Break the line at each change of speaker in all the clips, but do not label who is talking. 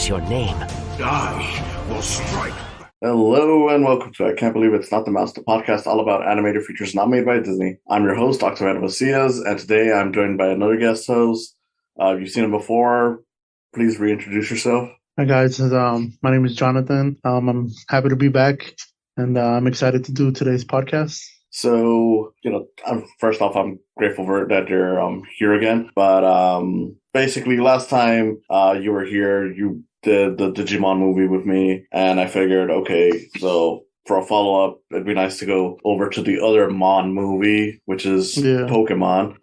is your name?
I will strike.
Hello and welcome to I Can't Believe It's Not the Mouse, the podcast all about animated features not made by Disney. I'm your host, Octaviano, and today I'm joined by another guest host. You've seen him before. Please reintroduce yourself.
Hi guys, my name is Jonathan. I'm happy to be back, and I'm excited to do today's podcast.
So, first off, I'm grateful that you're here again. But basically, last time you were here, you did the Digimon movie with me, and I figured, okay, so for a follow-up, it'd be nice to go over to the other Mon movie, which is Pokemon.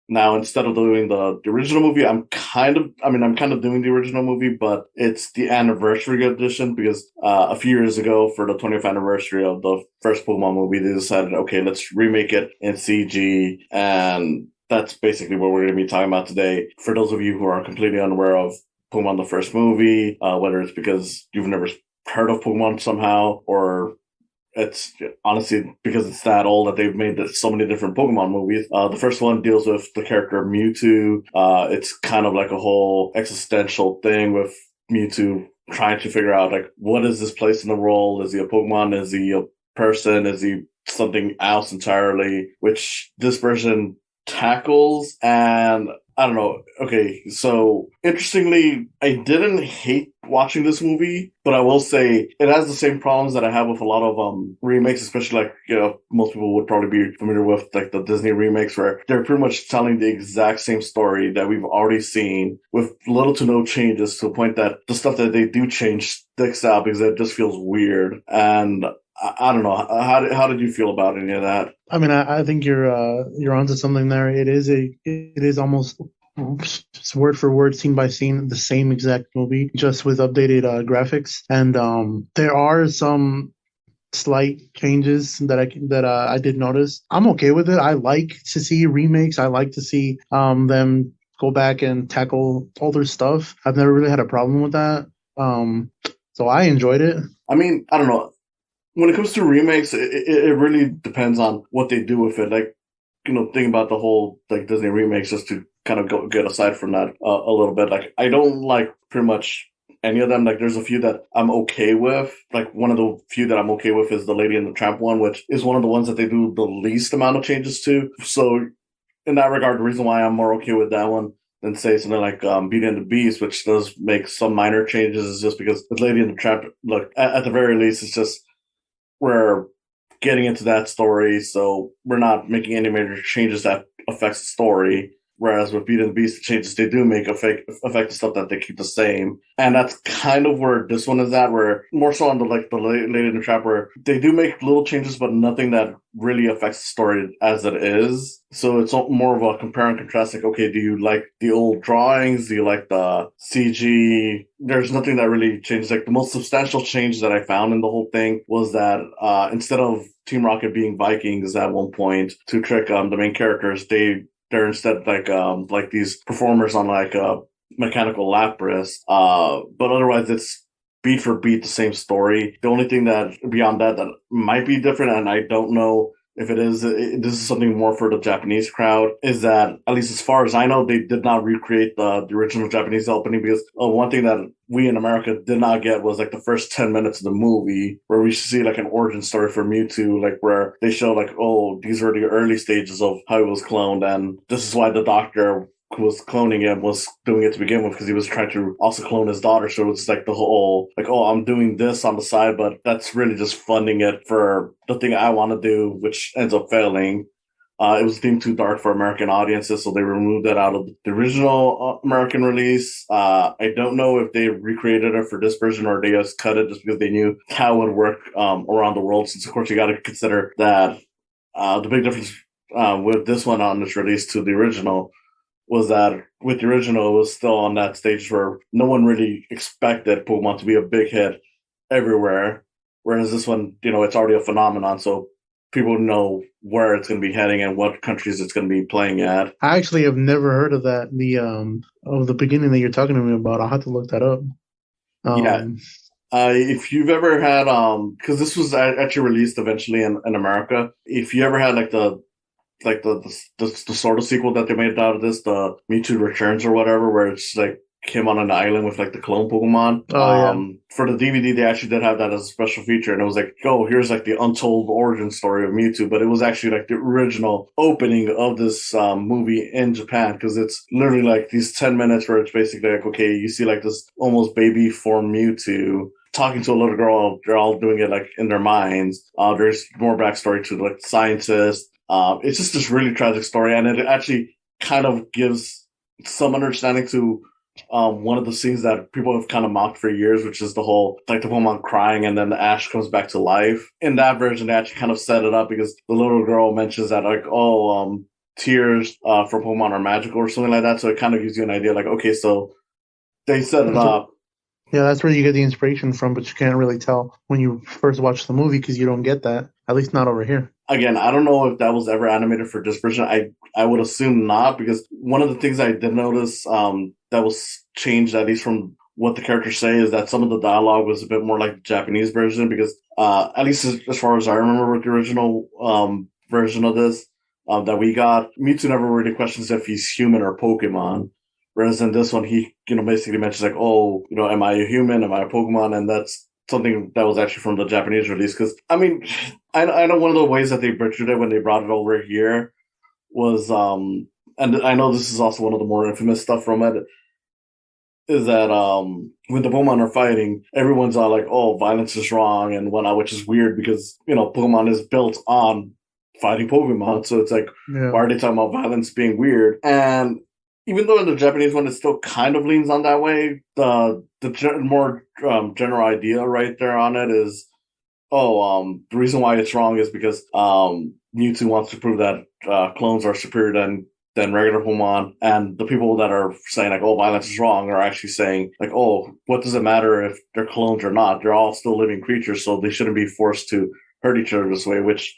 Now, instead of doing the original movie, I'm kind of doing the original movie, but it's the anniversary edition because a few years ago, for the 20th anniversary of the first Pokemon movie, they decided, okay, let's remake it in CG, and that's basically what we're going to be talking about today. For those of you who are completely unaware of Pokemon the first movie, whether it's because you've never heard of Pokemon somehow, or it's honestly because it's that old that they've made so many different Pokemon movies. The first one deals with the character Mewtwo. It's kind of like a whole existential thing with Mewtwo trying to figure out, like, what is this place in the world? Is he a Pokemon? Is he a person? Is he something else entirely? Which this version tackles, and I don't know. Okay, so interestingly, I didn't hate watching this movie, but I will say it has the same problems that I have with a lot of remakes, especially most people would probably be familiar with like the Disney remakes, where they're pretty much telling the exact same story that we've already seen with little to no changes, to the point that the stuff that they do change sticks out because it just feels weird. And I don't know. How did you feel about any of that?
I mean, I think you're onto something there. It is almost word for word, scene by scene, the same exact movie, just with updated graphics. And there are some slight changes that I did notice. I'm okay with it. I like to see remakes. I like to see them go back and tackle older stuff. I've never really had a problem with that. So I enjoyed it.
I mean, I don't know. When it comes to remakes, it really depends on what they do with it. Like, thinking about the whole like Disney remakes, just to kind of get aside from that a little bit. Like, I don't like pretty much any of them. Like, there's a few that I'm okay with. Like, one of the few that I'm okay with is the Lady and the Tramp one, which is one of the ones that they do the least amount of changes to. So, in that regard, the reason why I'm more okay with that one than say something like Beauty and the Beast, which does make some minor changes, is just because with Lady and the Tramp, look, at the very least, it's just we're getting into that story, so we're not making any major changes that affects the story. Whereas with Beauty and the Beast, the changes they do make affect the stuff that they keep the same. And that's kind of where this one is at, where more so on the Lady in the Trap, where they do make little changes, but nothing that really affects the story as it is. So it's more of a compare and contrast. Like, okay, do you like the old drawings? Do you like the CG? There's nothing that really changes. Like, the most substantial change that I found in the whole thing was that instead of Team Rocket being Vikings at one point to trick the main characters, they're instead like these performers on like a mechanical Lapras. But otherwise, it's beat for beat the same story. The only thing that beyond that might be different, and I don't know if it is, this is something more for the Japanese crowd, is that, at least as far as I know, they did not recreate the original Japanese opening, because one thing that we in America did not get was like the first 10 minutes of the movie, where we see like an origin story for Mewtwo, like where they show like, oh, these were the early stages of how he was cloned, and this is why the doctor who was cloning him was doing it to begin with, because he was trying to also clone his daughter. So it's like the whole, like, oh, I'm doing this on the side, but that's really just funding it for the thing I want to do, which ends up failing. It was deemed too dark for American audiences, so they removed it out of the original American release. I don't know if they recreated it for this version or they just cut it just because they knew how it would work around the world, since, of course, you got to consider that the big difference with this one on this release to the original was that with the original, it was still on that stage where no one really expected Pokemon to be a big hit everywhere. Whereas this one, it's already a phenomenon, so people know where it's going to be heading and what countries it's going to be playing at.
I actually have never heard of that. The beginning that you're talking to me about. I'll have to look that up.
Yeah. If you've ever had, because this was actually released eventually in America, if you ever had like the sort of sequel that they made out of this, the Mewtwo Returns or whatever, where it's like him on an island with like the clone Pokemon.
Oh,
For the DVD, they actually did have that as a special feature, and it was like, oh, here's like the untold origin story of Mewtwo, but it was actually like the original opening of this movie in Japan, because it's literally like these 10 minutes where it's basically like, okay, you see like this almost baby form Mewtwo talking to a little girl. They're all doing it like in their minds. There's more backstory to like scientists. It's just this really tragic story, and it actually kind of gives some understanding to one of the scenes that people have kind of mocked for years, which is the whole like the Pokemon crying and then the Ash comes back to life. In that version, they actually kind of set it up because the little girl mentions that like, tears for Pokemon are magical or something like that. So it kind of gives you an idea, like, okay, so they set it up.
yeah, that's where you get the inspiration from, but you can't really tell when you first watch the movie because you don't get that. At least not over here.
Again, I don't know if that was ever animated for this version. I would assume not, because one of the things I did notice that was changed, at least from what the characters say, is that some of the dialogue was a bit more like the Japanese version, because at least as far as I remember with the original version of this that we got, Mewtwo never really questions if he's human or Pokemon. Whereas in this one, he, basically mentions like, oh, am I a human? Am I a Pokemon? And that's something that was actually from the Japanese release. Because, I mean, I know one of the ways that they butchered it when they brought it over here was, and I know this is also one of the more infamous stuff from it, is that when the Pokemon are fighting, everyone's all like, oh, violence is wrong and whatnot, which is weird because, Pokemon is built on fighting Pokemon. So it's like, why are they talking about violence being weird? And even though in the Japanese one, it still kind of leans on that way, the more general idea right there on it is, the reason why it's wrong is because Mewtwo wants to prove that clones are superior than regular Pokemon, and the people that are saying like, oh, violence is wrong, are actually saying like, oh, what does it matter if they're clones or not? They're all still living creatures, so they shouldn't be forced to hurt each other this way, which,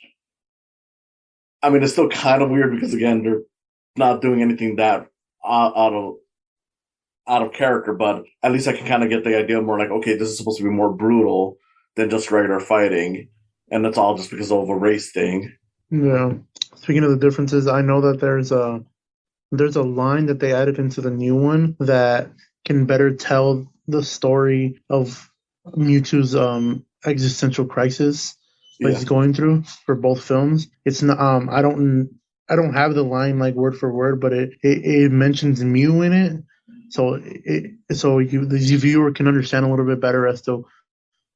I mean, it's still kind of weird because, again, they're not doing anything that out of character, but at least I can kind of get the idea more like, okay, this is supposed to be more brutal than just regular fighting, and it's all just because of a race thing.
Yeah. Speaking of the differences, I know that there's a line that they added into the new one that can better tell the story of Mewtwo's existential crisis that he's going through for both films. It's not I don't have the line like word for word, but it mentions Mew in it, so the viewer can understand a little bit better as to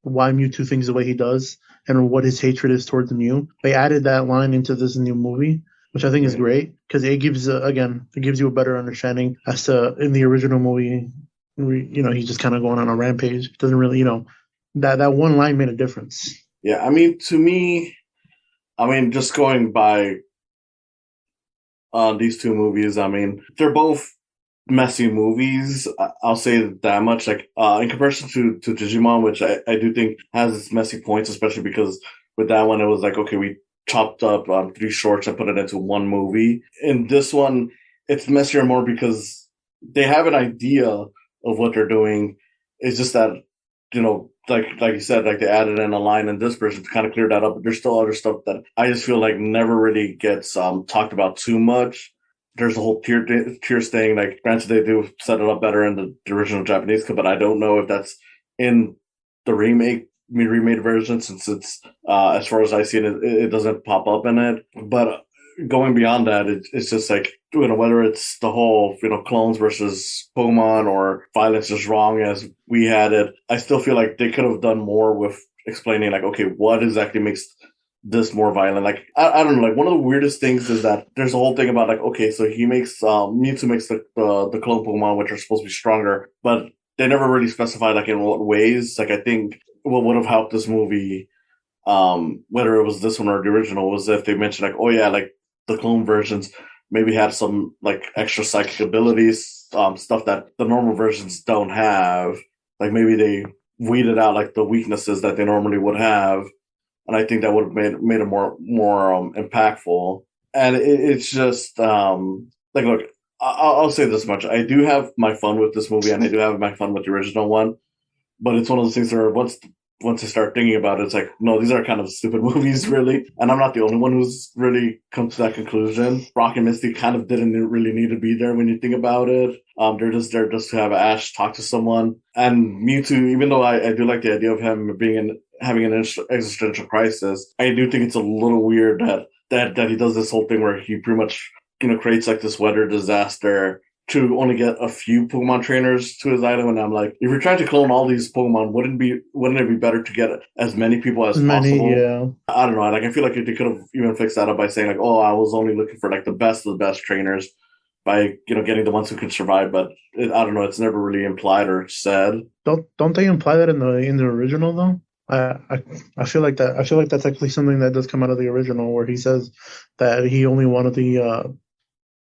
why Mewtwo thinks the way he does and what his hatred is towards Mew. They added that line into this new movie, which I think is great because it gives you a better understanding as to in the original movie, he's just kind of going on a rampage. Doesn't really, that one line made a difference.
Yeah, I mean, to me, just going by these two movies, I mean, they're both messy movies. I'll say that much. Like in comparison to Digimon, which I do think has its messy points, especially because with that one it was like, okay, we chopped up 3 shorts and put it into one movie. In this one, it's messier more because they have an idea of what they're doing. It's just that, like you said, like they added in a line in this version to kind of clear that up. But there's still other stuff that I just feel like never really gets talked about too much. There's a whole tears thing. Like, granted, they do set it up better in the original Japanese, but I don't know if that's in the remade version, since it's as far as I see it doesn't pop up in it. But going beyond that, it's just like, whether it's the whole clones versus Pokemon or violence is wrong as we had it, I still feel like they could have done more with explaining like, okay, what exactly makes this more violent. Like I don't know, like one of the weirdest things is that there's a whole thing about like, okay, so he makes Mewtwo makes the clone Pokemon, which are supposed to be stronger, but they never really specified like in what ways. Like I think what would have helped this movie, whether it was this one or the original, was if they mentioned like, oh yeah, like the clone versions maybe had some like extra psychic abilities, stuff that the normal versions don't have. Like maybe they weeded out like the weaknesses that they normally would have. And I think that would have made it more impactful. And it's just like, look, I'll say this much: I do have my fun with this movie, and I do have my fun with the original one. But it's one of those things where once once I start thinking about it, it's like, no, these are kind of stupid movies, really. And I'm not the only one who's really come to that conclusion. Rock and Misty kind of didn't really need to be there when you think about it. They're just there just to have Ash talk to someone. And Mewtwo, even though I do like the idea of him having an existential crisis, I do think it's a little weird that he does this whole thing where he pretty much, creates like this weather disaster to only get a few Pokemon trainers to his island. And I'm like, if you're trying to clone all these Pokemon, wouldn't it be better to get as many people as possible?
Yeah.
I don't know. Like, I feel like they could have even fixed that up by saying like, oh, I was only looking for like the best of the best trainers by getting the ones who could survive. But I don't know. It's never really implied or said.
Don't they imply that in the original though? I feel like that. I feel like that's actually something that does come out of the original, where he says that he only wanted the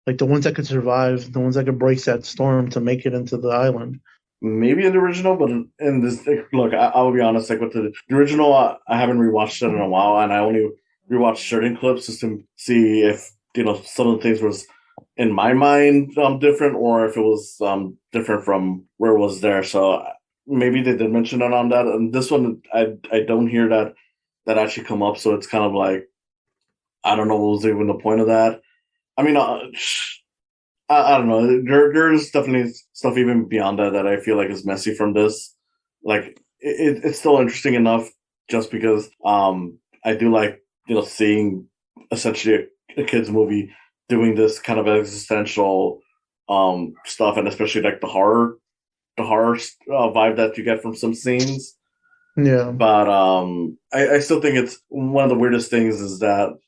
like the ones that could survive, the ones that could break that storm to make it into the island.
Maybe in the original, but in this, like, look, I will be honest. Like with the original, I haven't rewatched it in a while, and I only rewatched certain clips just to see if some of the things was in my mind different, or if it was different from where it was there. So maybe they did mention it on that. And this one, I don't hear that actually come up. So it's kind of like, I don't know what was even the point of that. I mean, I don't know. There's definitely stuff even beyond that I feel like is messy from this. Like it's still interesting enough just because I do like seeing essentially a kids movie doing this kind of existential stuff, and especially like the horror vibe that you get from some scenes.
Yeah.
But I still think it's one of the weirdest things is that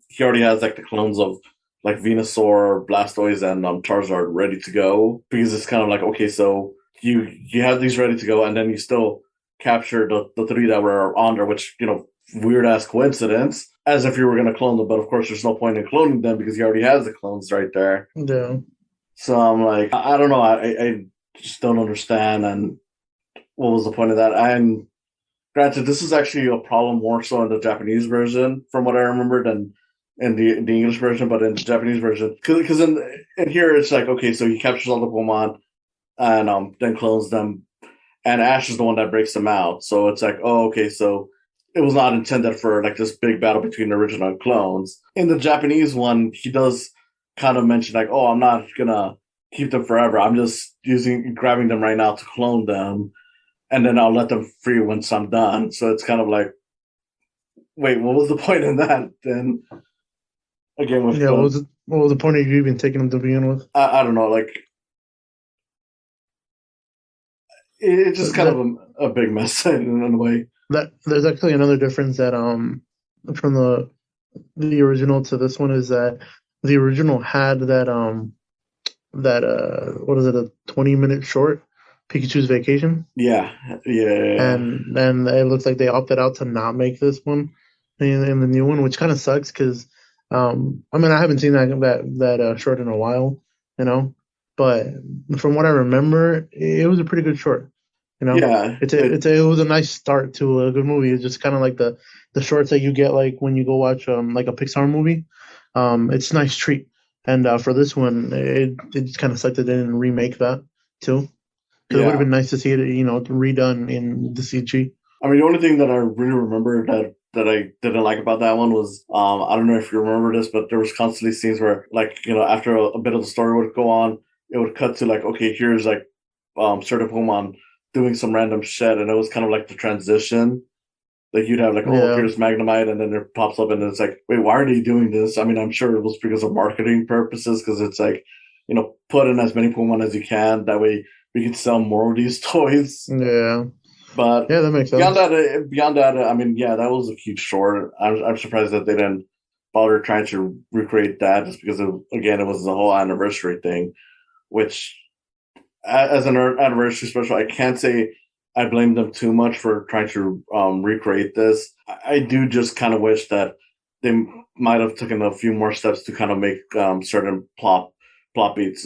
he already has like the clones of like Venusaur, Blastoise, and Charizard ready to go, because it's kind of like, okay, so you have these ready to go, and then you still capture the three that were on there, which weird ass coincidence, as if you were going to clone them, but of course there's no point in cloning them because he already has the clones right there.
Yeah.
So I'm like, I don't know, I just don't understand, and what was the point of that? And granted, this is actually a problem more so in the Japanese version, from what I remember, than in the English version. But in the Japanese version, because in here it's like, okay, so he captures all the Pokemon and then clones them, and Ash is the one that breaks them out. So it's like, oh, okay, so it was not intended for like this big battle between the original and clones. In the Japanese one, he does kind of mention like, oh, I'm not gonna keep them forever. I'm just grabbing them right now to clone them, and then I'll let them free once I'm done. So it's kind of like, wait, what was the point in that then? Again, with
what was the point of you even taking them to begin with?
I don't know, like it's just kind of a big mess in a way.
That there's actually another difference that from the original to this one is that the original had that what is it, a 20-minute short, Pikachu's Vacation.
Yeah.
And it looks like they opted out to not make this one in the new one, which kind of sucks because I mean, I haven't seen that short in a while, but from what I remember, it was a pretty good short.
Yeah,
it was a nice start to a good movie. It's just kind of like the shorts that you get like when you go watch like a Pixar movie. It's a nice treat. And for this one, it just kind of sucked that they didn't remake that too. Because it would have been nice to see it, redone in the CG.
I mean, the only thing that I really remember that I didn't like about that one was, I don't know if you remember this, but there was constantly scenes where, like, after a bit of the story would go on, it would cut to like, okay, here's like certain Pokemon doing some random shit, and it was kind of like the transition. Like you'd have like, oh, here's Magnemite, and then it pops up, and it's like, wait, why are they doing this? I mean, I'm sure it was because of marketing purposes, because it's like, put in as many Pokemon as you can. That way we can sell more of these toys.
Yeah.
But
yeah, that makes sense.
Beyond that, I mean, yeah, that was a huge short. I'm surprised that they didn't bother trying to recreate that, just because, again, it was the whole anniversary thing, which, as an anniversary special, I can't say I blame them too much for trying to recreate this. I do just kind of wish that they might have taken a few more steps to kind of make certain plot beats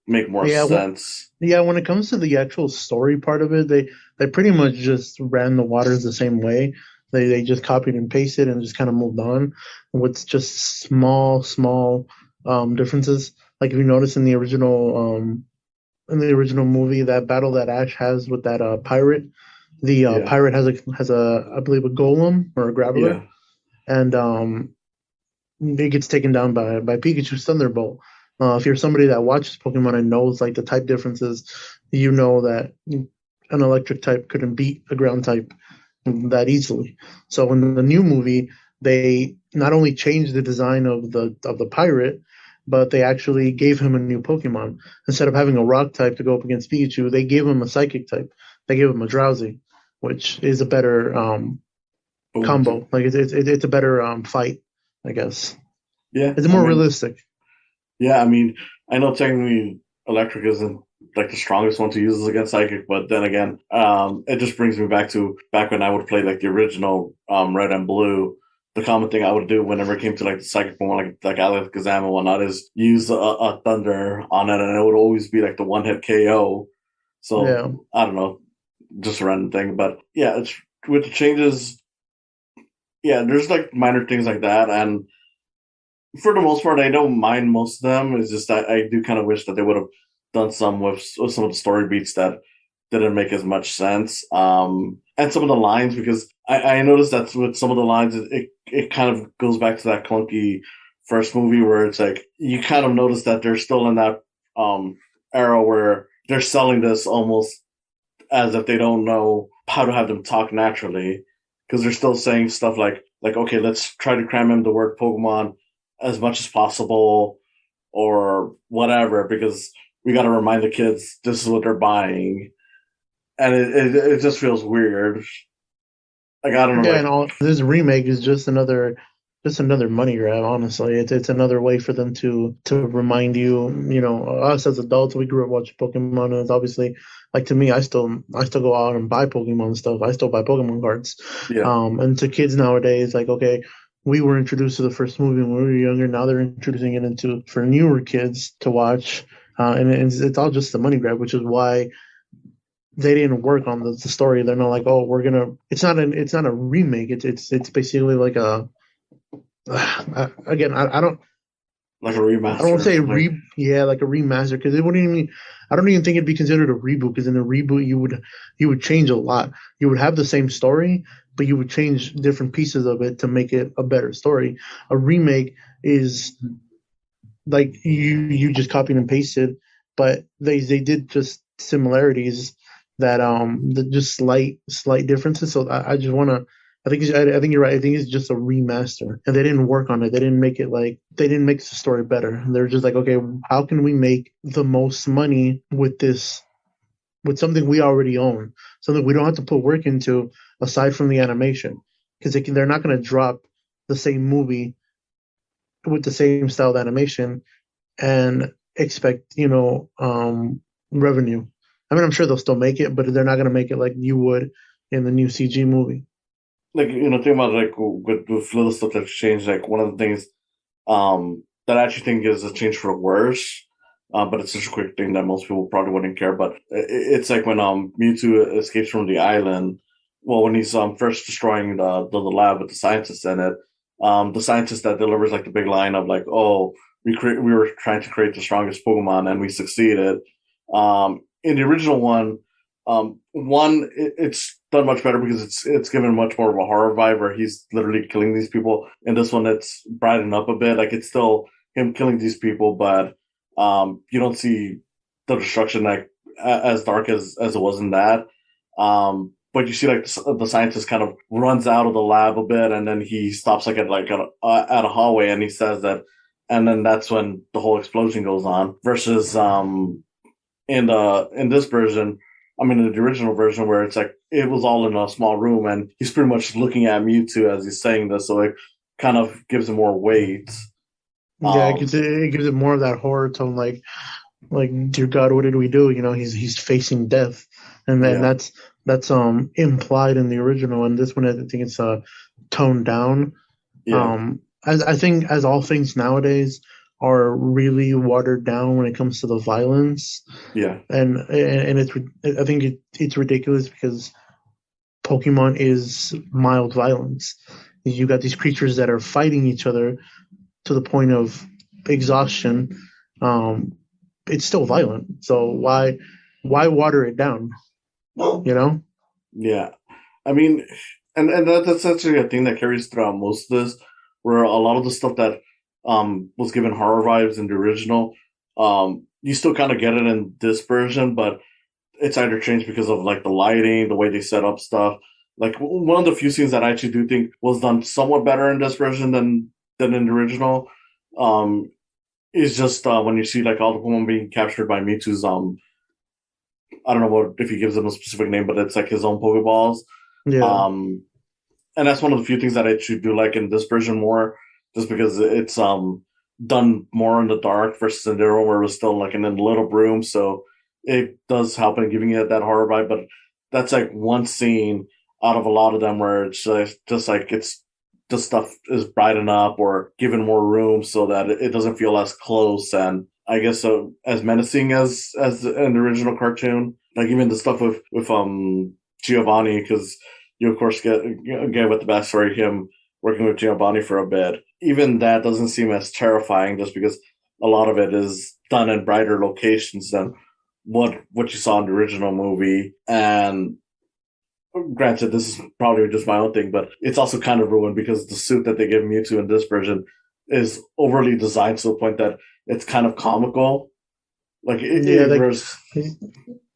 make more sense.
When it comes to the actual story part of it, they pretty much just ran the waters the same way. They just copied and pasted and just kind of moved on with just small differences. Like if you notice in the original movie, that battle that Ash has with that pirate, The
Yeah.
pirate has a I believe a golem or a grappler,
Yeah.
and it gets taken down by Pikachu's Thunderbolt. If you're somebody that watches Pokemon and knows like the type differences, you know that an electric type couldn't beat a ground type that easily. So in the new movie, they not only changed the design of the pirate, but they actually gave him a new Pokemon. Instead of having a rock type to go up against Pikachu, they gave him a psychic type. They gave him a Drowsy, which is a better
Boom.
combo. Like it's a better fight, I guess.
Yeah.
It's
I
more
mean,
realistic.
yeah. I mean, I know technically electric isn't like the strongest one to use against psychic, but then again, it just brings me back when I would play like the original red and blue. The common thing I would do whenever it came to like the psychic one, like Alakazam and whatnot, is use a thunder on it, and it would always be like the one hit KO. So
Yeah.
I don't know, just a random thing, but yeah, it's with the changes. Yeah, there's like minor things like that, and for the most part, I don't mind most of them. It's just that I do kind of wish that they would have done some with some of the story beats that didn't make as much sense. And some of the lines, because I noticed that with some of the lines, it kind of goes back to that clunky first movie where it's like you kind of notice that they're still in that era where they're selling this almost as if they don't know how to have them talk naturally, because they're still saying stuff like okay, let's try to cram in the word Pokemon as much as possible or whatever, because we got to remind the kids this is what they're buying, and it just feels weird. Like I don't know,
Yeah, and
like
all this remake is just another money grab. Honestly, it's another way for them to remind you. You know, us as adults, we grew up watching Pokemon, and it's obviously like to me, I still go out and buy Pokemon stuff. I still buy Pokemon cards.
yeah,
And to kids nowadays, like okay, we were introduced to the first movie when we were younger. Now they're introducing it into for newer kids to watch. And it's all just a money grab, which is why they didn't work on the story. They're not like, oh, we're gonna. It's not a remake. It's basically like a. Again,
like a
I don't
remaster or
say
something.
yeah, like a remaster because it wouldn't even. I don't even think it'd be considered a reboot because in a reboot you would change a lot. You would have the same story, but you would change different pieces of it to make it a better story. A remake is like you just copied and pasted, but they did just similarities that just slight differences. So I just want to. I think you're right. I think it's just a remaster, and they didn't work on it. They didn't make the story better. They're just like, okay, how can we make the most money with this with something we already own, something we don't have to put work into aside from the animation, because they're not going to drop the same movie with the same style of animation and expect revenue. I mean, I'm sure they'll still make it, but they're not going to make it like you would in the new CG movie.
Like think about like with little stuff that's changed. Like one of the things that I actually think is a change for the worse. But it's such a quick thing that most people probably wouldn't care. But it's like when Mewtwo escapes from the island. Well, when he's first destroying the lab with the scientist in it, the scientist that delivers like the big line of like, "Oh, we were trying to create the strongest Pokemon and we succeeded." In the original one, it's done much better because it's given much more of a horror vibe where he's literally killing these people. In this one, it's brightened up a bit. Like it's still him killing these people, but you don't see the destruction like as dark as it was in that. But you see like the scientist kind of runs out of the lab a bit, and then he stops like at a hallway, and he says that, and then that's when the whole explosion goes on. Versus in this version, I mean, in the original version, where it's like it was all in a small room, and he's pretty much looking at Mewtwo as he's saying this, so it kind of gives him more weight.
Yeah, it gives it more of that horror tone, like dear God, what did we do? He's facing death, and then
Yeah,
that's implied in the original, and this one I think it's toned down.
yeah,
I think as all things nowadays are really watered down when it comes to the violence,
yeah,
and I think it's ridiculous because Pokemon is mild violence. You got these creatures that are fighting each other to the point of exhaustion. Um, it's still violent. So why water it down? You know?
Yeah, I mean, that's actually a thing that carries throughout most of this, where a lot of the stuff that was given horror vibes in the original, you still kind of get it in this version, but it's either changed because of like the lighting, the way they set up stuff. Like one of the few scenes that I actually do think was done somewhat better in this version than in the original, um, is just when you see like all the Pokemon being captured by Mewtwo's I don't know what if he gives them a specific name, but it's like his own Pokeballs.
Yeah.
Um, and that's one of the few things that I actually do like in this version more, just because it's done more in the dark versus in the other one where it was still like in a little room, so it does help in giving it that horror vibe. But that's like one scene out of a lot of them where it's just like it's the stuff is brightened up or given more room so that it doesn't feel as close and I guess as menacing as an original cartoon. Like even the stuff with Giovanni, because you of course get again with the backstory him working with Giovanni for a bit. Even that doesn't seem as terrifying, just because a lot of it is done in brighter locations than what you saw in the original movie. And granted, this is probably just my own thing, but it's also kind of ruined because the suit that they give Mewtwo in this version is overly designed to the point that it's kind of comical. Like
Yeah,
it
like
was,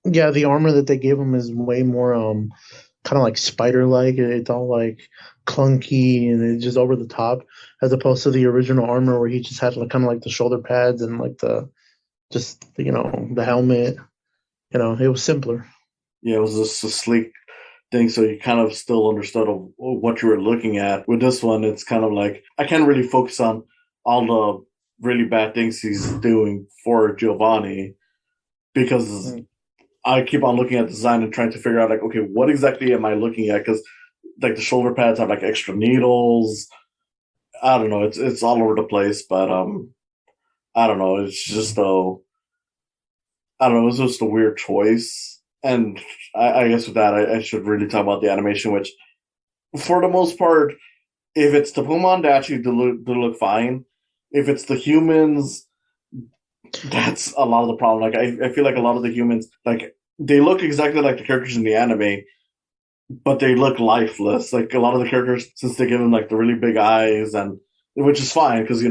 yeah, the armor that they gave him is way more kind of like spider like. It's all like clunky and it's just over the top, as opposed to the original armor where he just had like kind of like the shoulder pads and like the just the helmet. It was simpler.
yeah, it was just a sleek thing, so you kind of still understood what you were looking at. With this one, it's kind of like I can't really focus on all the really bad things he's doing for Giovanni because
Mm.
I keep on looking at the design and trying to figure out like, okay, what exactly am I looking at? Because like the shoulder pads have like extra needles. I don't know. It's all over the place, but I don't know. It's just I don't know. It's just a weird choice, and I guess with that, I should really talk about the animation, which for the most part, if it's the Pokemon, they actually do look fine. If it's the humans, that's a lot of the problem. Like I feel like a lot of the humans, like they look exactly like the characters in the anime, but they look lifeless. Like a lot of the characters, since they give them like the really big eyes, and which is fine because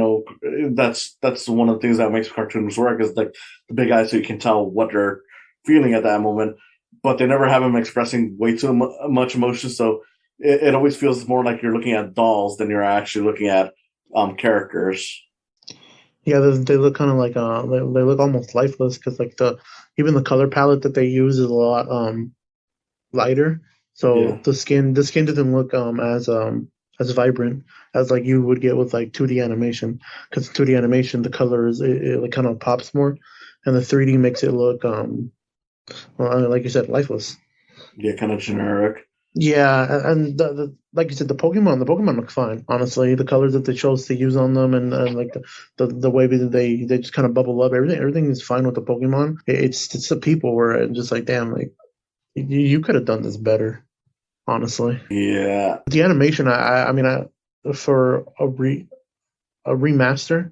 that's one of the things that makes cartoons work is like the big eyes, so you can tell what they're feeling at that moment. But they never have them expressing way too much emotion, so it always feels more like you're looking at dolls than you're actually looking at characters.
Yeah, they look kind of like they look almost lifeless because like the even the color palette that they use is a lot lighter. So
Yeah.
the skin doesn't look as vibrant as like you would get with like 2D animation. Because 2D animation, the colors it like kind of pops more, and the 3D makes it look well, like you said, lifeless.
Yeah, kind of generic.
Yeah, and like you said, the Pokemon look fine. Honestly, the colors that they chose to use on them, and like the way that they just kind of bubble up, everything is fine with the Pokemon. It's the people where it's just like, damn, like you could have done this better. Honestly,
Yeah.
the animation, I mean, for a remaster,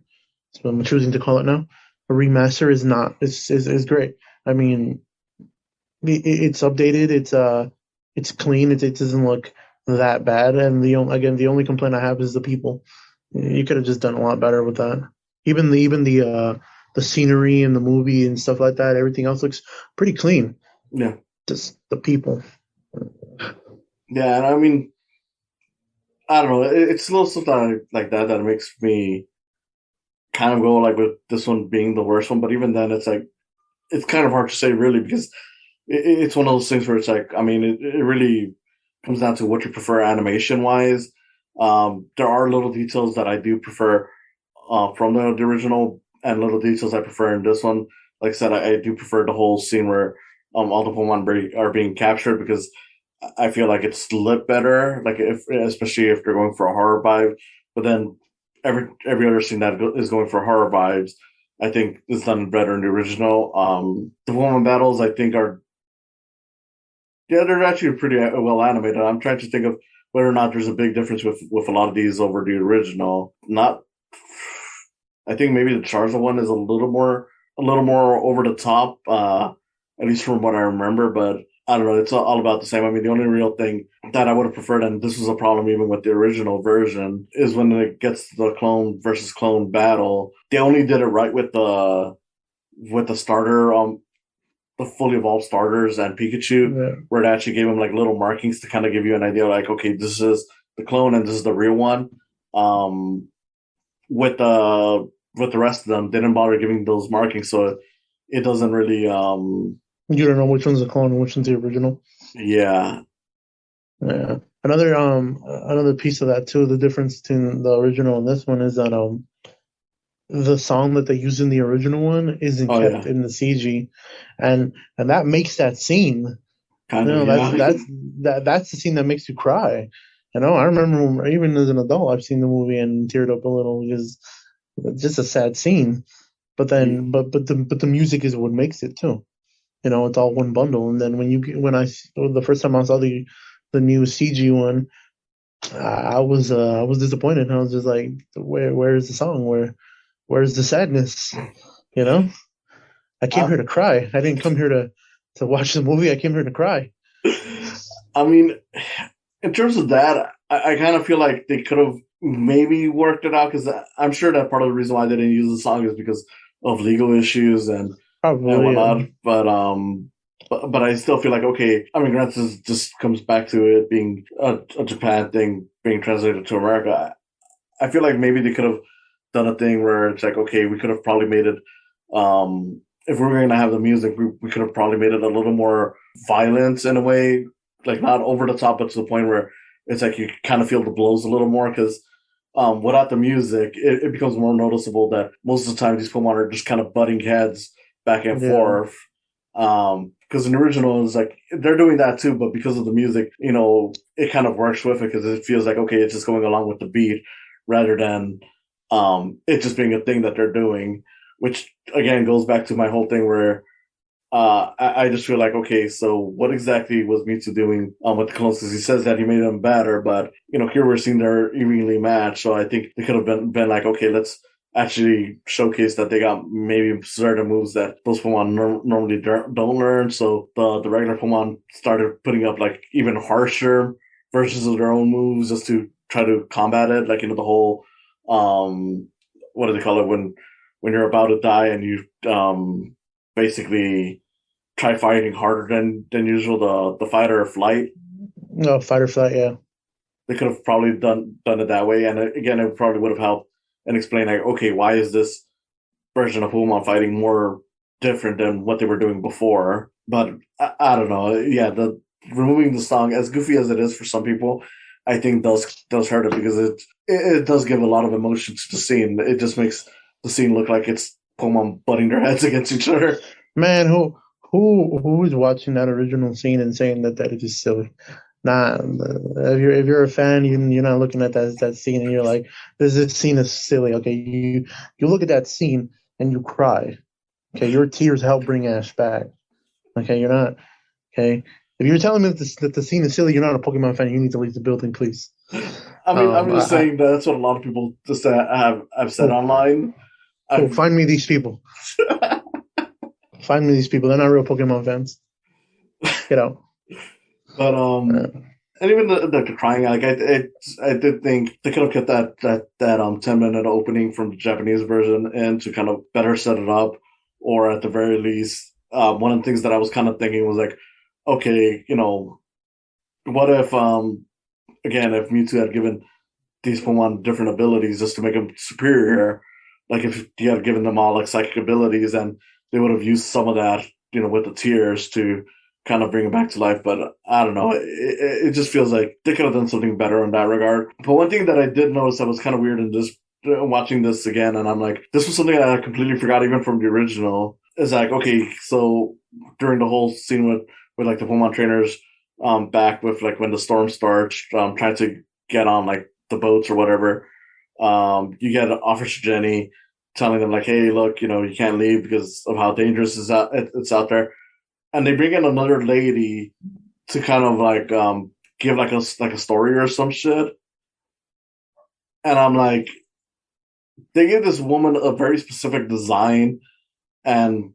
so I'm choosing to call it now. A remaster is not is great. I mean, it's updated. It's clean. It doesn't look that bad. And the only complaint I have is the people. You could have just done a lot better with that. Even the scenery and the movie and stuff like that. Everything else looks pretty clean.
Yeah.
Just the people.
Yeah, and I mean, I don't know. It's little stuff like that that makes me kind of go like with this one being the worst one. But even then, it's like it's kind of hard to say really because it's one of those things where it's like I mean, it really comes down to what you prefer animation wise. There are little details that I do prefer from the original, and little details I prefer in this one. Like I said, I do prefer the whole scene where all the Pokemon are being captured because I feel like it's lit better. Like if especially if they're going for a horror vibe, but then every other scene that is going for horror vibes, I think is done better in the original. The Pokemon battles I think are yeah, they're actually pretty well animated. I'm trying to think of whether or not there's a big difference with a lot of these over the original. Not, I think maybe the Charizard one is a little more over the top, at least from what I remember. But I don't know. It's all about the same. I mean, the only real thing that I would have preferred, and this was a problem even with the original version, is when it gets to the clone versus clone battle. They only did it right with the starter, the fully evolved starters and Pikachu,
Yeah.
where it actually gave them like little markings to kind of give you an idea, like, okay, this is the clone and this is the real one. Um, with the rest of them, they didn't bother giving those markings, so it doesn't really.
You don't know which one's the clone and which one's the original.
Yeah,
Yeah. Another piece of that too, the difference between the original and this one is that the song that they use in the original one isn't
oh
kept
yeah,
in the CG, and that makes that scene.
kind
You
of,
know,
yeah.
that's the scene that makes you cry. You know, I remember even as an adult, I've seen the movie and teared up a little because it's just a sad scene. But then, but the music is what makes it too. You know, it's all one bundle. And then the first time I saw the new CG one, I was disappointed. I was just like, where's the song? Where's the sadness? You know, I came
I,
here to cry. I didn't come here to watch the movie. I came here to cry.
I mean, in terms of that, I kind of feel like they could have maybe worked it out because I'm sure that part of the reason why they didn't use the song is because of legal issues and
Probably,
whatnot. But I still feel like, okay. I mean, granted, this just comes back to it being a Japan thing being translated to America. I feel like maybe they could have done a thing where it's like, okay, we could have probably made it. If we were going to have the music, we could have probably made it a little more violent in a way, like not over the top, but to the point where it's like you kind of feel the blows a little more because without the music, it becomes more noticeable that most of the time these Pokemon are just kind of butting heads back and
yeah.
forth. Because in the original, it's like they're doing that too, but because of the music, it kind of works with it because it feels like, okay, it's just going along with the beat rather than it just being a thing that they're doing, which again goes back to my whole thing where I just feel like, okay, so what exactly was Mewtwo doing with the clones? Because he says that he made them better, but here we're seeing they're evenly matched. So I think they could have been like, okay, let's actually showcase that they got maybe certain moves that those Pokemon normally don't learn. So the regular Pokemon started putting up like even harsher versions of their own moves just to try to combat it. Like the whole what do they call it when you're about to die and you basically try fighting harder than usual. The fight or flight.
No, fight or flight. Yeah.
They could have probably done it that way, and again, it probably would have helped and explain like, okay, why is this version of Pokemon fighting more different than what they were doing before? But I don't know. Yeah, the removing the song, as goofy as it is for some people, I think does hurt it because it does give a lot of emotion to the scene. It just makes the scene look like it's Pokemon butting their heads against each other.
Man, who is watching that original scene and saying that it is silly? Nah, if you're a fan, you're not looking at that scene and you're like, this scene is silly. Okay, you look at that scene and you cry. Okay, your tears help bring Ash back. Okay, you're not. Okay, if you're telling me that the scene is silly, you're not a Pokemon fan. You need to leave the building, please.
I mean, I'm just
I
saying that's what a lot of people just have said
oh,
online.
find me these people. Find me these people. They're not real Pokemon fans. Get out.
But
Uh,
and even the crying, like I did think they could have kept that 10-minute opening from the Japanese version and to kind of better set it up, or at the very least, one of the things that I was kind of thinking was like, okay, what if again if Mewtwo had given these Pokemon different abilities just to make them superior, like if you had given them all like psychic abilities, and they would have used some of that, with the tears to kind of bring it back to life. But I don't know. It just feels like they could have done something better in that regard. But one thing that I did notice that was kind of weird in this watching this again, and I'm like, this was something that I completely forgot even from the original. Is like, okay, so during the whole scene with like the Pokemon trainers back with like when the storm starts, trying to get on like the boats or whatever, you get Officer Jenny telling them like, hey, look, you can't leave because of how dangerous it's out there, and they bring in another lady to kind of like give like a story or some shit, and I'm like, they give this woman a very specific design, and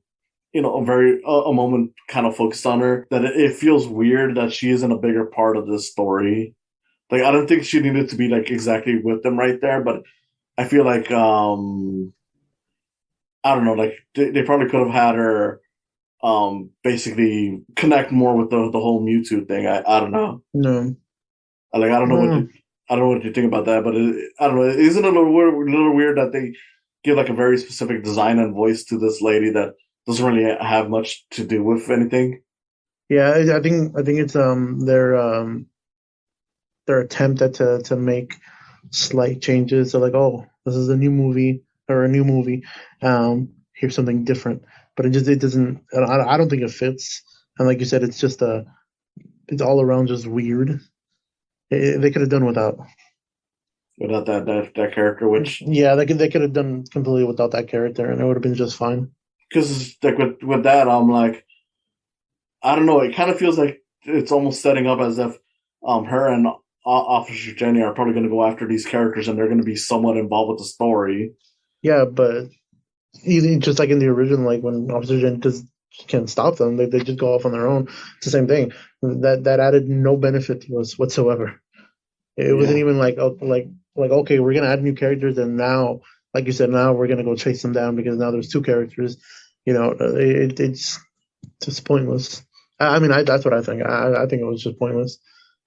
a moment kind of focused on her, that it feels weird that she isn't a bigger part of this story. Like, I don't think she needed to be like exactly with them right there, but I feel like I don't know, like they probably could have had her basically connect more with the whole Mewtwo thing. I don't know.
No,
Like, I don't know
no.
I don't know what you think about that, but I don't know. Isn't it a little weird that they give like a very specific design and voice to this lady that doesn't really have much to do with anything?
Yeah, I think it's their attempt to make slight changes. So like, oh, this is a new movie or a new movie. Here's something different, but it doesn't. I don't think it fits. And like you said, it's all around just weird. They could have done without.
Without that character, which
Yeah, they could have done completely without that character, and it would have been just fine.
because like with that, I'm like, I don't know. It kind of feels like it's almost setting up as if her and Officer Jenny are probably going to go after these characters, and they're going to be somewhat involved with the story.
Yeah, but even just like in the original, like when Officer Jen just can't stop them, they just go off on their own. It's the same thing. That added no benefit to us whatsoever. It wasn't
Yeah,
even like okay, we're gonna add new characters, and now, like you said, now we're gonna go chase them down because now there's two characters. It's just pointless. I mean, that's what I think. I think it was just pointless.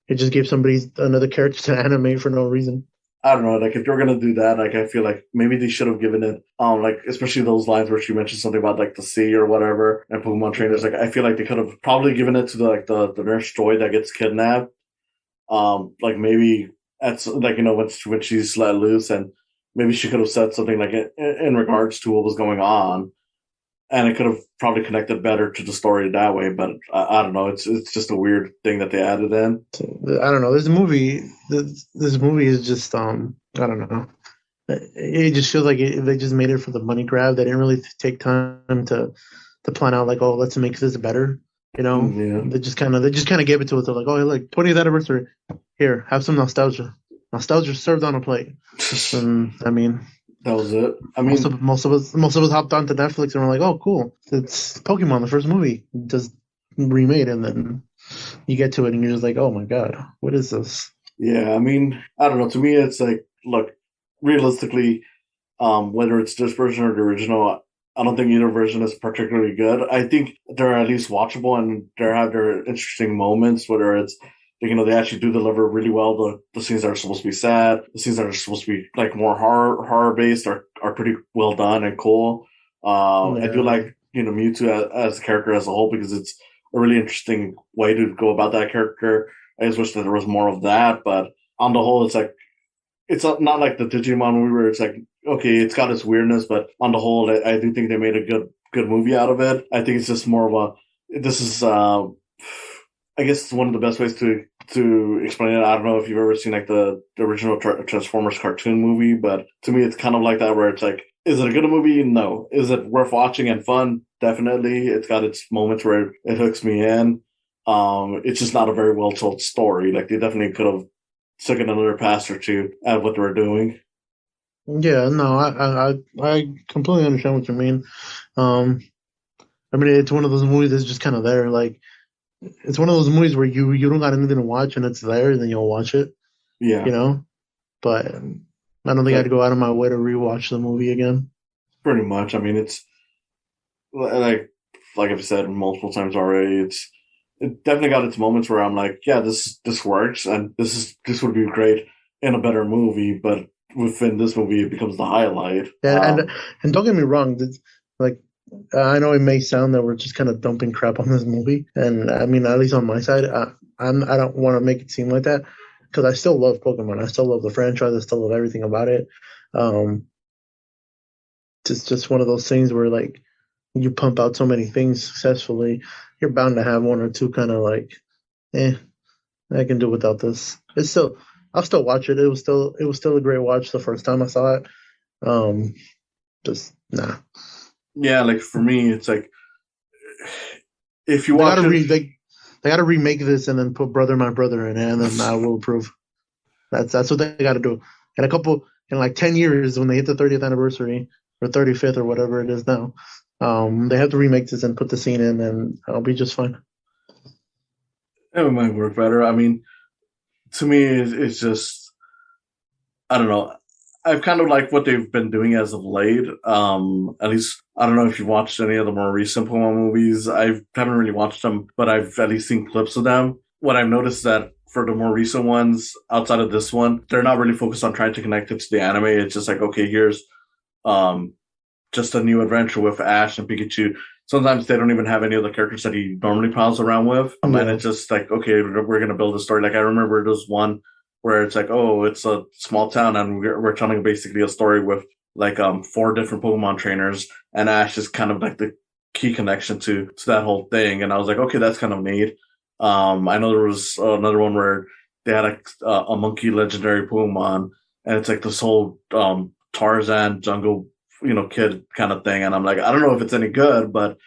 It just gave somebody another character to animate for no reason.
I don't know. Like, if you're going to do that, like, I feel like maybe they should have given it, like, especially those lines where she mentioned something about like the sea or whatever and Pokemon trainers. Like, I feel like they could have probably given it to the nurse Joy that gets kidnapped. Like, maybe like, when she's let loose, and maybe she could have said something like in regards to what was going on, and it could have probably connected better to the story that way. But I don't know. It's just a weird thing that they added in.
I don't know. This movie is just I don't know. It just feels like they just made it for the money grab. They didn't really take time to plan out like, oh, let's make this better.
Yeah,
They just kind of gave it to us. They're like, oh, like 20th anniversary. Here, have some nostalgia. Nostalgia served on a plate. And I mean,
that was it. I
most
mean,
of most of us hopped onto Netflix and we're like, oh, cool. It's Pokemon, the first movie, just remade, and then you get to it and you're just like, oh my god, what is this?
yeah. I mean, I don't know. To me, it's like, look, realistically, whether it's this version or the original, I don't think either version is particularly good. I think they're at least watchable and they have their interesting moments. Whether it's they actually do deliver really well the scenes that are supposed to be sad, the scenes that are supposed to be like more horror based are pretty well done and cool. I do
Yeah,
like Mewtwo as a character as a whole because it's a really interesting way to go about that character. I just wish that there was more of that, but on the whole, it's like it's not like the Digimon movie where it's like, okay, it's got its weirdness, but on the whole, I do think they made a good movie out of it. I think it's just more of this is I guess it's one of the best ways to explain it. I don't know if you've ever seen like the original Transformers cartoon movie, but to me, it's kind of like that where it's like, is it a good movie? No. Is it worth watching and fun? Definitely. It's got its moments where it hooks me in. It's just not a very well told story. Like, they definitely could have took another pass or two at what they were doing.
yeah, no, I completely understand what you mean. Um, I mean, it's one of those movies that's just kind of there. Like, it's one of those movies where you don't got anything to watch and it's there, and then you'll watch it,
Yeah,
you know. But I don't think
but
I'd go out of my way to rewatch the movie again.
pretty much. I mean, it's like I've said multiple times already. It definitely got its moments where I'm like, yeah, this works, and this would be great in a better movie. But within this movie, it becomes the highlight.
And don't get me wrong, like I know it may sound that we're just kind of dumping crap on this movie, and I mean, at least on my side, I don't want to make it seem like that because I still love Pokemon. I still love the franchise. I still love everything about it. Um, just one of those things where like you pump out so many things successfully, you're bound to have one or two kind of like, eh, I can do without this. I'll still watch it. It was still a great watch the first time I saw it. Um, just nah.
Yeah, like for me, it's like if you
They gotta
watch it,
re they gotta remake this and then put Brother My Brother in it, and then I will approve. That's what they gotta do. In like 10 years when they hit the 30th anniversary or 35th or whatever it is now, They have to remake this and put the scene in, and I'll be just fine.
It might work better. I mean, to me, it's just I don't know. I've kind of like what they've been doing as of late. At least I don't know if you've watched any of the more recent Pokemon movies. I haven't really watched them, but I've at least seen clips of them. What I've noticed that for the more recent ones, outside of this one, they're not really focused on trying to connect it to the anime. It's just like, okay, here's um just a new adventure with Ash and Pikachu. Sometimes they don't even have any of the characters that he normally pals around with. And it's just like, okay, we're going to build a story. Like, I remember there's one where it's like, oh, it's a small town, and we're telling basically a story with like four different Pokemon trainers, and Ash is kind of like the key connection to that whole thing. And I was like, okay, that's kind of neat. I know there was another one where they had a monkey legendary Pokemon, and it's like this whole Tarzan jungle kid kind of thing. And I'm like, I don't know if it's any good, but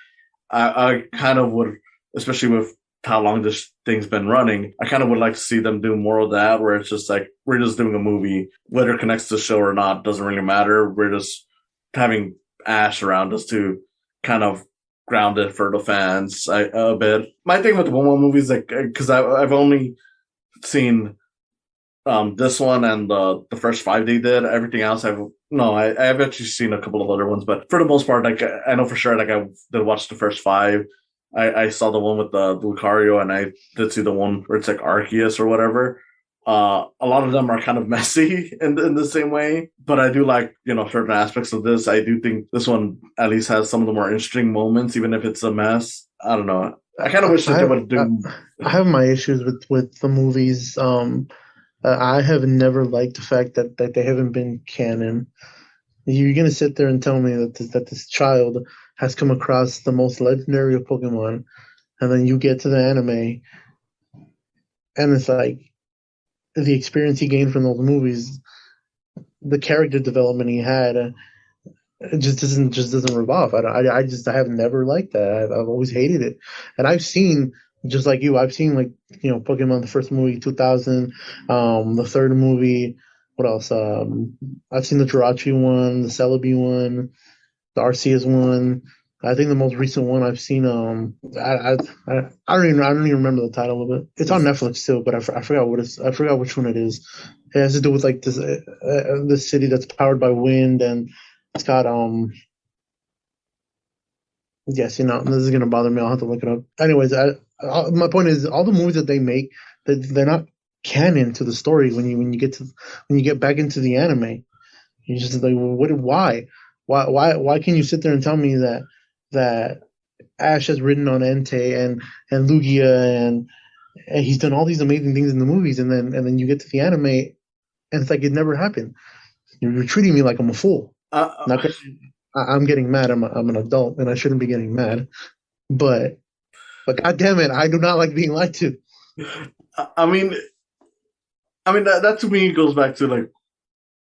I kind of would, especially with how long this thing's been running, I kind of would like to see them do more of that, where it's just like, we're just doing a movie, whether it connects to the show or not, doesn't really matter. We're just having Ash around us to kind of ground it for the fans a bit. My thing with the Pokemon movies, like, because I've only seen this one and the first five they did. Everything else I've actually seen a couple of other ones, but for the most part, like, I know for sure, like, I did watch the first five. I saw the one with the Lucario, and I did see the one where it's like Arceus or whatever. A lot of them are kind of messy in the same way, but I do like, certain aspects of this. I do think this one at least has some of the more interesting moments, even if it's a mess. I don't know. I kind of wish that they would do.
I have my issues with the movies. I have never liked the fact that they haven't been canon. You're gonna sit there and tell me that this child has come across the most legendary of Pokemon, and then you get to the anime, and it's like the experience he gained from those movies, the character development he had, it just doesn't revolve. I have never liked that. I've always hated it, and I've seen. Just like you, I've seen, like, Pokemon, the first movie, 2000, the third movie. What else? I've seen the Jirachi one, the Celebi one, the Arceus one. I think the most recent one I've seen. I don't even remember the title of it. It's on Netflix too, but I forgot I forgot which one it is. It has to do with like this city that's powered by wind, and it's got Yes, this is gonna bother me. I'll have to look it up. Anyways, my point is, all the movies that they make, they're not canon to the story. When you get back into the anime, you're just like, well, why can you sit there and tell me that Ash has ridden on Entei and Lugia, and he's done all these amazing things in the movies, and then you get to the anime, and it's like it never happened. You're treating me like I'm a fool. Not that I'm getting mad. I'm an adult, and I shouldn't be getting mad. But God damn it, I do not like being lied to.
I mean, that to me goes back to like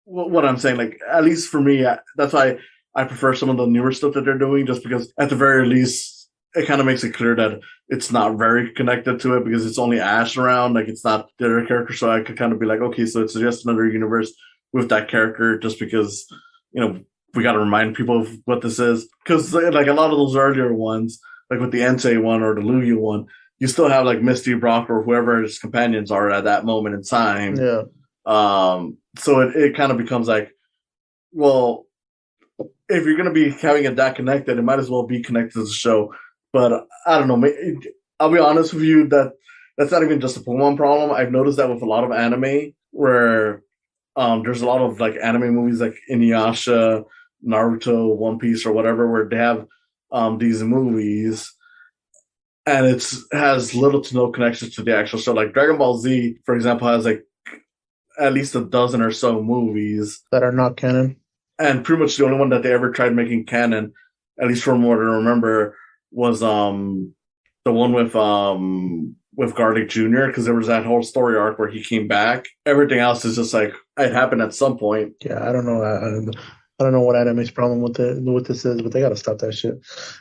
what I'm saying. Like, at least for me, that's why I prefer some of the newer stuff that they're doing, just because at the very least it kind of makes it clear that it's not very connected to it, because it's only Ash around. Like, it's not the other character, so I could kind of be like, okay, so it's just another universe with that character, just because we got to remind people of what this is. Because like a lot of those earlier ones, like with the Entei one or the Lugia one, you still have like Misty, Brock, or whoever his companions are at that moment in time.
Yeah.
So it kind of becomes like, well, if you're going to be having it that connected, it might as well be connected to the show. But I don't know. I'll be honest with you, that's not even just a Pokemon problem. I've noticed that with a lot of anime, where there's a lot of like anime movies like Inuyasha, Naruto, One Piece, or whatever, where they have these movies, and it has little to no connection to the actual show. Like Dragon Ball Z, for example, has like at least a dozen or so movies
that are not canon,
and pretty much the only one that they ever tried making canon, at least from what I remember, was the one with Garlic Jr., because there was that whole story arc where he came back. Everything else is just like, it happened at some point.
Yeah, I don't know. I don't know what anime's problem with this is, but they got to stop that shit.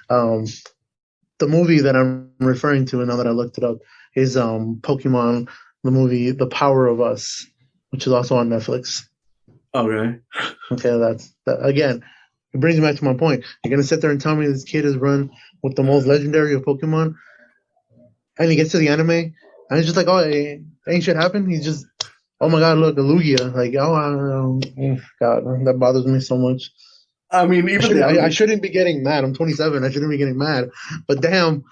The movie that I'm referring to, and now that I looked it up, is Pokemon, the movie The Power of Us, which is also on Netflix.
Okay.
Okay, that's that, again. it brings me back to my point. You're gonna sit there and tell me this kid has run with the most legendary of Pokemon, and he gets to the anime, and it's just like, oh, ain't shit happened. He's just, oh my god, look, a Lugia. Like, God, that bothers me so much.
I mean, even the
I
anime,
shouldn't be getting mad. I'm 27. I shouldn't be getting mad. But damn,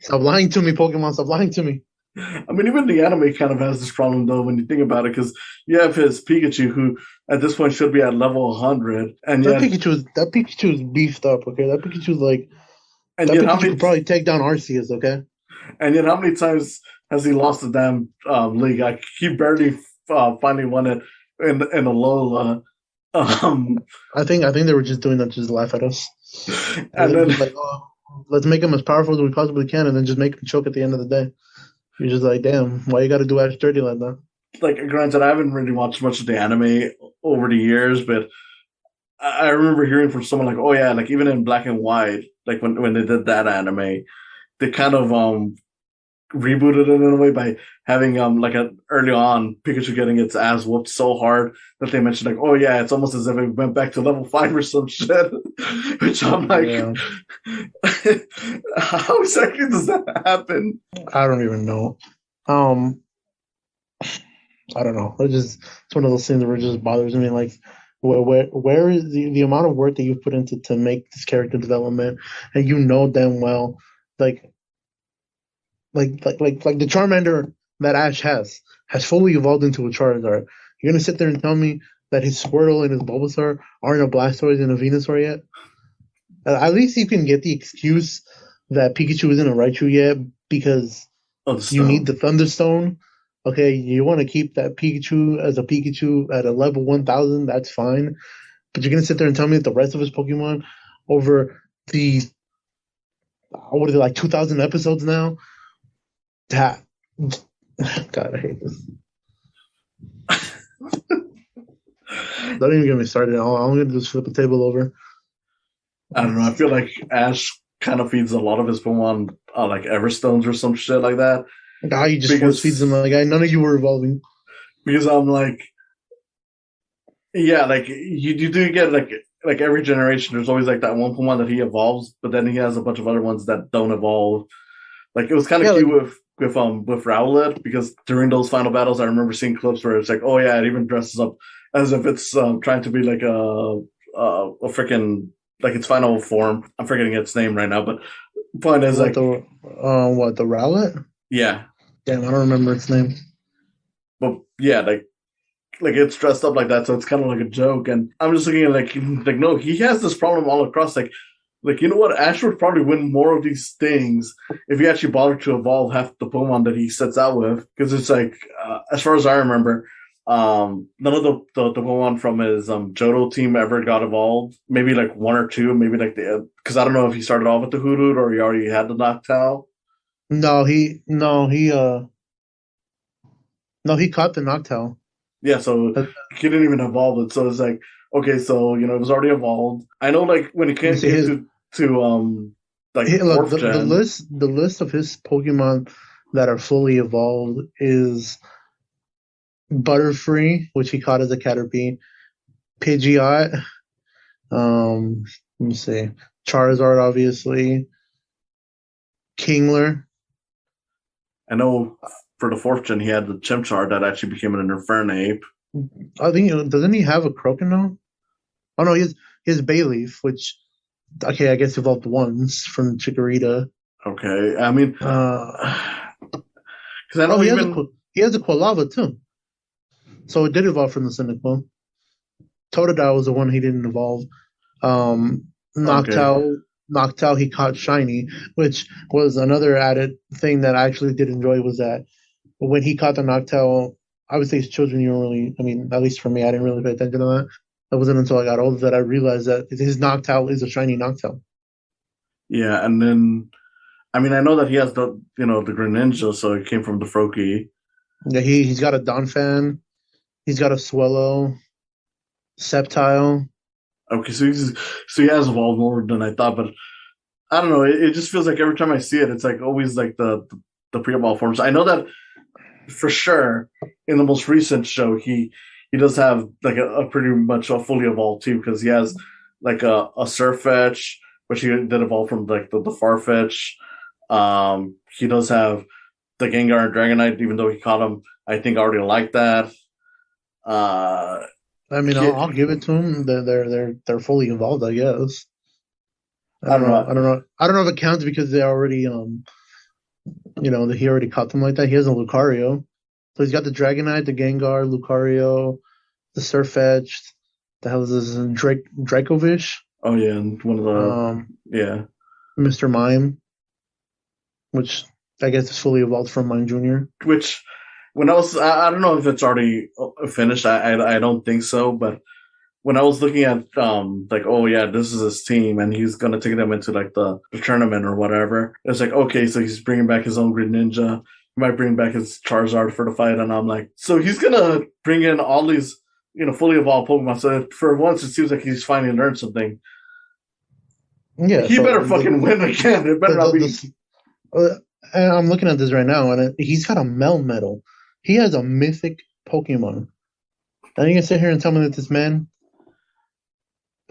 stop lying to me, Pokemon. Stop lying to me.
I mean, even the anime kind of has this problem though when you think about it, because you have his Pikachu, who at this point should be at level 100, and yet,
That Pikachu is beefed up. Okay, that Pikachu's like
and
that
yet, how
Pikachu
many,
could probably take down Arceus. Okay.
and yet, how many times has he lost the damn league? Like he barely finally won it in Alola. Um,
I think they were just doing that to just laugh at us.
and
They were
then
just like, oh, let's make him as powerful as we possibly can, and then just make him choke at the end of the day. You're just like, damn, why you got to do Ash dirty like that?
like granted, I haven't really watched much of the anime over the years, but I remember hearing from someone like, oh yeah, like even in black and white, like when they did that anime, they kind of rebooted it in a way by having like early on Pikachu getting its ass whooped so hard that they mentioned like, oh yeah, it's almost as if it went back to level 5 or some shit. Which I'm like,
Yeah,
how exactly does that happen?
I don't even know. Um, I don't know. It's one of those things that just bothers me. Like, where is the amount of work that you've put into to make this character development, and you know damn well, like like the Charmander that Ash has fully evolved into a Charizard. You're gonna sit there and tell me that his Squirtle and his Bulbasaur aren't a Blastoise and a Venusaur yet? At least you can get the excuse that Pikachu isn't a Raichu yet because
Oh, the
you need
stone.
the Thunderstone. Okay, you want to keep that Pikachu as a Pikachu at a level 1000, that's fine. But you're going to sit there and tell me that the rest of his Pokemon over the, what is it, like 2,000 episodes now? That, God, I hate this. Don't even get me started. All I'm going to do is flip the table over.
I don't know. I feel like Ash kind of feeds a lot of his Pokemon like Everstones or some shit like that.
Like how you just force feeds them.
Because
Like, none of you were evolving.
I'm like, yeah, like you do get like every generation. There's always like that one Pokemon that he evolves, but then he has a bunch of other ones that don't evolve. Like it was kind of
Yeah, like,
cute with Rowlet because during those final battles, I remember seeing clips where it's like, oh yeah, it even dresses up as if it's trying to be like a freaking like its final form. I'm forgetting its name right now, but point is like,
the Rowlet?
yeah,
Damn, I don't remember its name.
but yeah, like it's dressed up like that, so it's kind of like a joke. And I'm just looking at like no, he has this problem all across. Like you know what, Ash would probably win more of these things if he actually bothered to evolve half the Pokemon that he sets out with. Because it's like, as far as I remember, none of the Pokemon from his Johto team ever got evolved. Maybe like one or two, maybe like because I don't know if he started off with the Hoodoo or he already had the Noctowl.
No, he caught the Noctowl.
Yeah, so
Let
he didn't even evolve it. So it's like, okay, so you know it was already evolved. I know, like when it
me
came,
see
came
his.
to like
Look,
fourth gen.
the list of his Pokemon that are fully evolved is Butterfree, which he caught as a Caterpie, Pidgeot, let me see, Charizard, obviously, Kingler.
I know for the fourth gen he had the Chimchar that actually became an Infernape.
I think doesn't he have a Croconaw? Oh no, he has Bayleaf, which okay, I guess evolved once from Chikorita.
Okay, I mean,
Uh,
because I know even
He has a Quilava too, so it did evolve from the Cyndaquil. Totodile was the one he didn't evolve. Um,
okay,
Noctowl, he caught shiny, which was another added thing that I actually did enjoy was that when he caught the Noctowl, obviously as children you don't really, I mean, at least for me, I didn't really pay attention to that. It wasn't until I got older that I realized that his Noctowl is a shiny Noctowl.
yeah, and then I mean I know that he has the Greninja, so it came from the Froakie.
Yeah, he's got a Donphan, he's got a Swellow, Sceptile.
Okay, so he has evolved more than I thought, but I don't know. It just feels like every time I see it, it's like always like the pre-evolved forms. I know that for sure in the most recent show he does have like a pretty much a fully evolved too because he has like a Surfetch, which he did evolve from like the Farfetch. He does have the Gengar and Dragonite, even though he caught him. I think I already like that. Uh,
I mean,
he,
I'll give it to him. They're fully involved, I guess. I
I
don't
don't
know.
know.
I don't know. I don't know if it counts because they already he already caught them like that. He has a Lucario, so he's got the Dragonite, the Gengar, Lucario, the Surfetch. The hell is this? Dracovish,
Oh yeah, and one of the
um,
yeah,
Mr. Mime, which I guess is fully evolved from Mime Junior.
which when I don't know if it's already finished. I don't think so, but when I was looking at like, oh yeah, this is his team and he's gonna take them into like the tournament or whatever. It's like, okay, so he's bringing back his own Greninja. He might bring back his Charizard for the fight, and I'm like, so he's gonna bring in all these fully evolved Pokemon. So for once, it seems like he's finally learned something.
Yeah,
He
so
better fucking win again. It better not be.
and I'm looking at this right now, and he's got a Melmetal. He has a mythic Pokemon. Now you can sit here and tell me that this man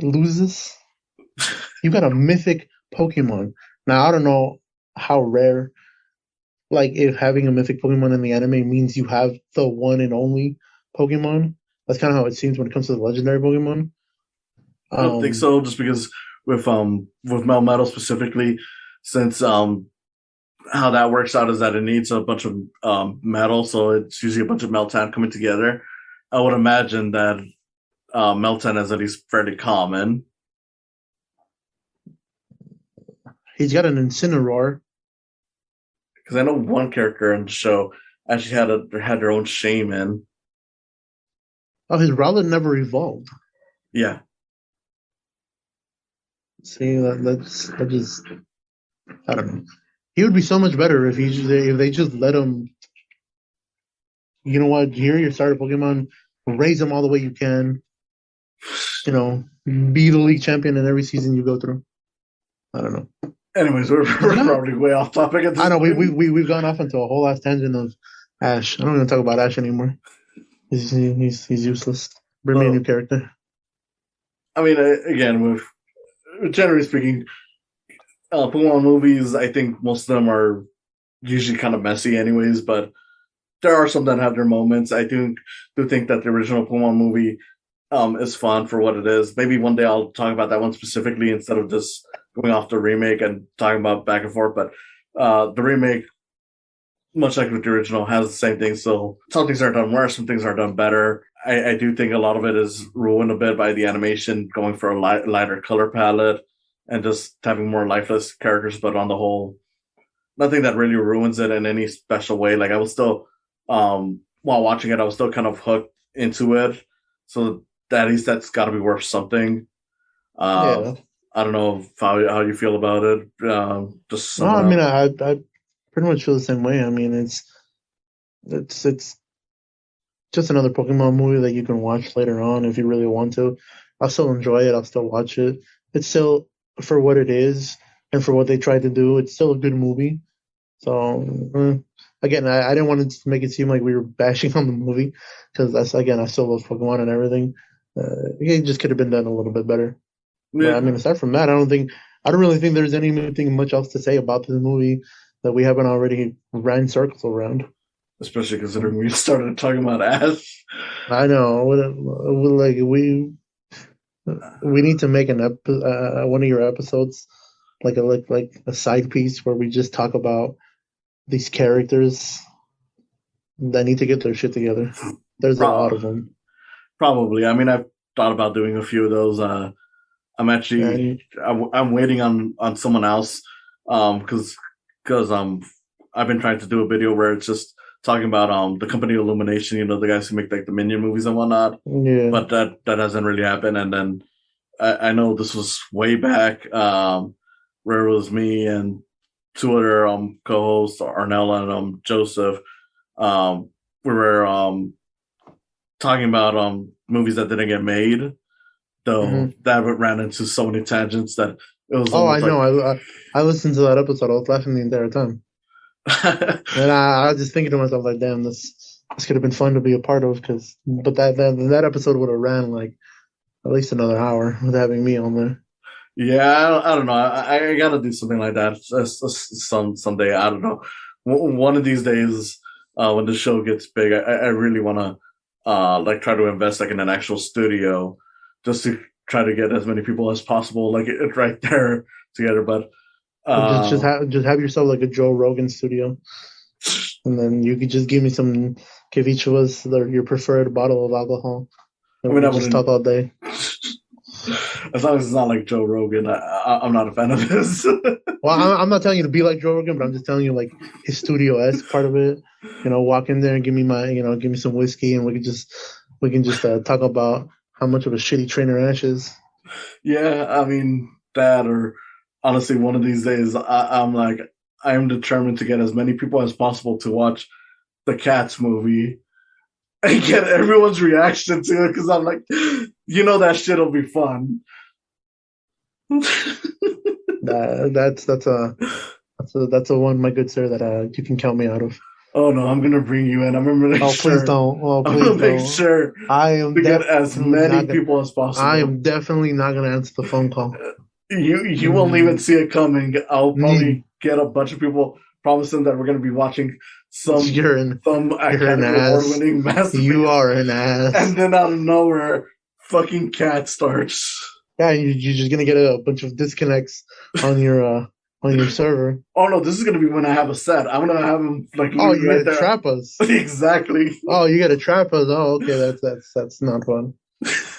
loses? You got a mythic Pokemon. Now I don't know how rare, like if having a mythic Pokemon in the anime means you have the one and only Pokemon. That's kind of how it seems when it comes to the legendary Pokemon.
I don't think
Um,
so, just because with Melmetal specifically, since how that works out is that it needs a bunch of metal, so it's usually a bunch of Meltan coming together. I would imagine that Meltan is at least fairly common.
he's got an Incineroar.
Because I know one character in the show actually had their own shaman.
Oh, his Rowlet never evolved.
Yeah,
See, that just I don't know. He would be so much better if they just let him. You know what? Here, your starter Pokemon, raise them all the way you can. Be the league champion in every season you go through. I don't know.
anyways, we're probably way off topic at this
I know
point.
we've gone off into a whole ass tangent of Ash. I don't even talk about Ash anymore. He's useless. Bring me a new character.
I mean, again, with generally speaking, Pokemon movies, I think most of them are usually kind of messy, anyways. But there are some that have their moments. I do think that the original Pokemon movie is fun for what it is. Maybe one day I'll talk about that one specifically instead of just going off the remake and talking about back and forth. But the remake, much like with the original, has the same thing. So some things are done worse, some things are done better. I do think a lot of it is ruined a bit by the animation going for a lighter color palette and just having more lifeless characters. But on the whole, nothing that really ruins it in any special way. Like I was still, while watching it, I was still kind of hooked into it. So at least that's got to be worth something.
Yeah.
I don't know how you feel about it. Just
No,
sum it
I mean
up.
I pretty much feel the same way. I mean it's just another Pokemon movie that you can watch later on if you really want to. I'll still enjoy it. I'll still watch it. It's still for what it is and for what they tried to do. It's still a good movie. So again, I didn't want to make it seem like we were bashing on the movie because that's again I still love Pokemon and everything. It just could have been done a little bit better. But I
Yeah,
mean, aside from that, I don't really think there's anything much else to say about this movie that we haven't already ran circles around.
especially considering we started talking about Ash.
I know, like we need to make one of your episodes like a side piece where we just talk about these characters that need to get their shit together. There's a lot
Pro-
of them,
Probably. I mean, I've thought about doing a few of those. I'm actually
and
I'm waiting on someone else because I've been trying to do a video where it's just talking about the company Illumination, the guys who make like the Minion movies and whatnot.
yeah,
But that hasn't really happened. And then I know this was way back where it was me and two other co-hosts, Arnella and Joseph. We were talking about movies that didn't get made. Though
hmm.
that ran into so many tangents that it was
Oh, I
almost
know.
like
I listened to that episode. I was laughing the entire time, and I was just thinking to myself like, damn, this could have been fun to be a part of. But that episode would have ran like at least another hour with having me on there.
Yeah, I don't know. I gotta do something like that someday. I don't know. One of these days, when the show gets big, I really want to like try to invest like in an actual studio, just to try to get as many people as possible, like it right there together. But
Just have yourself like a Joe Rogan studio, and then you could just give each of us your preferred bottle of alcohol,
I
and
mean,
we
I
just talk
wouldn't.
all day.
As long as it's not like Joe Rogan, I'm not a fan of his.
Well, I'm not telling you to be like Joe Rogan, but I'm just telling you like his studio-esque part of it. Walk in there and give me some whiskey, and we can just talk about how much of a shitty trainer Ash is.
Yeah, I mean that, or honestly, one of these days, I'm like, I am determined to get as many people as possible to watch the Cats movie and get everyone's reaction to it, because I'm like, that shit'll be fun.
That's a one, my good sir, that you can count me out of.
Oh no, I'm gonna bring you in. I'm gonna make
Oh,
sure.
please don't. Oh,
I'm
please
gonna make
don't.
sure
I am
to get as
definitely
many
not gonna.
people as possible.
I am definitely not gonna answer the phone call.
You won't even see it coming. I'll probably get a bunch of people, promise them that we're gonna be watching some
You're an
Academy
ass.
Award-winning masterpiece.
You are an ass.
And then out of nowhere, fucking Cat starts.
Yeah, you're just gonna get a bunch of disconnects on your server.
Oh no, this is gonna be when I have a set. I'm gonna have him like.
Oh, you
right
gotta
there.
trap us.
Exactly.
Oh, you gotta trap us. Oh, okay, that's not fun.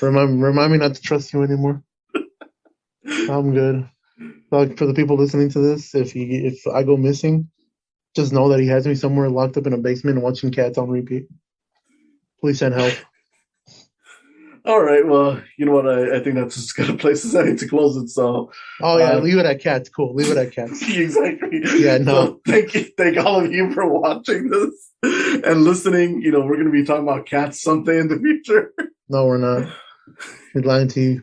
Remind me not to trust you anymore. I'm good. Like, for the people listening to this, if I go missing, just know that he has me somewhere locked up in a basement watching Cats on repeat. Please send help.
All right. Well, you know what? I think that's as good a place as any to close it. So.
Oh yeah, leave it at Cats. Cool. Leave it at Cats.
Exactly.
Yeah. No.
So thank all of you for watching this and listening. We're gonna be talking about Cats someday in the future.
No, we're not. We're lying to you.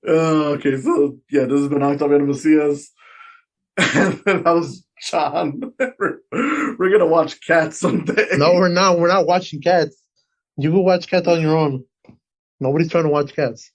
Okay. So yeah, this has been Octaviano Macias, and that was John. We're gonna watch Cats someday.
No, we're not. We're not watching Cats. You go watch Cats on your own. Nobody's trying to watch Cats.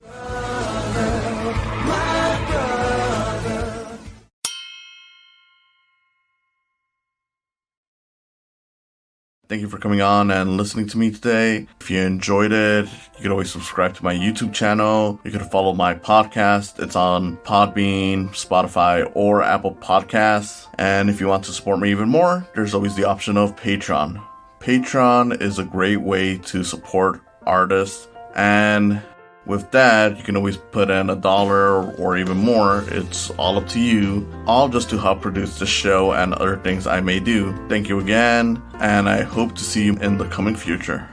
Thank you for coming on and listening to me today. If you enjoyed it, you can always subscribe to my YouTube channel. You can follow my podcast. It's on Podbean, Spotify, or Apple Podcasts. And if you want to support me even more, there's always the option of Patreon. Patreon is a great way to support artists, and with that, you can always put in $1 or even more. It's all up to you, all just to help produce the show and other things I may do. Thank you again, and I hope to see you in the coming future.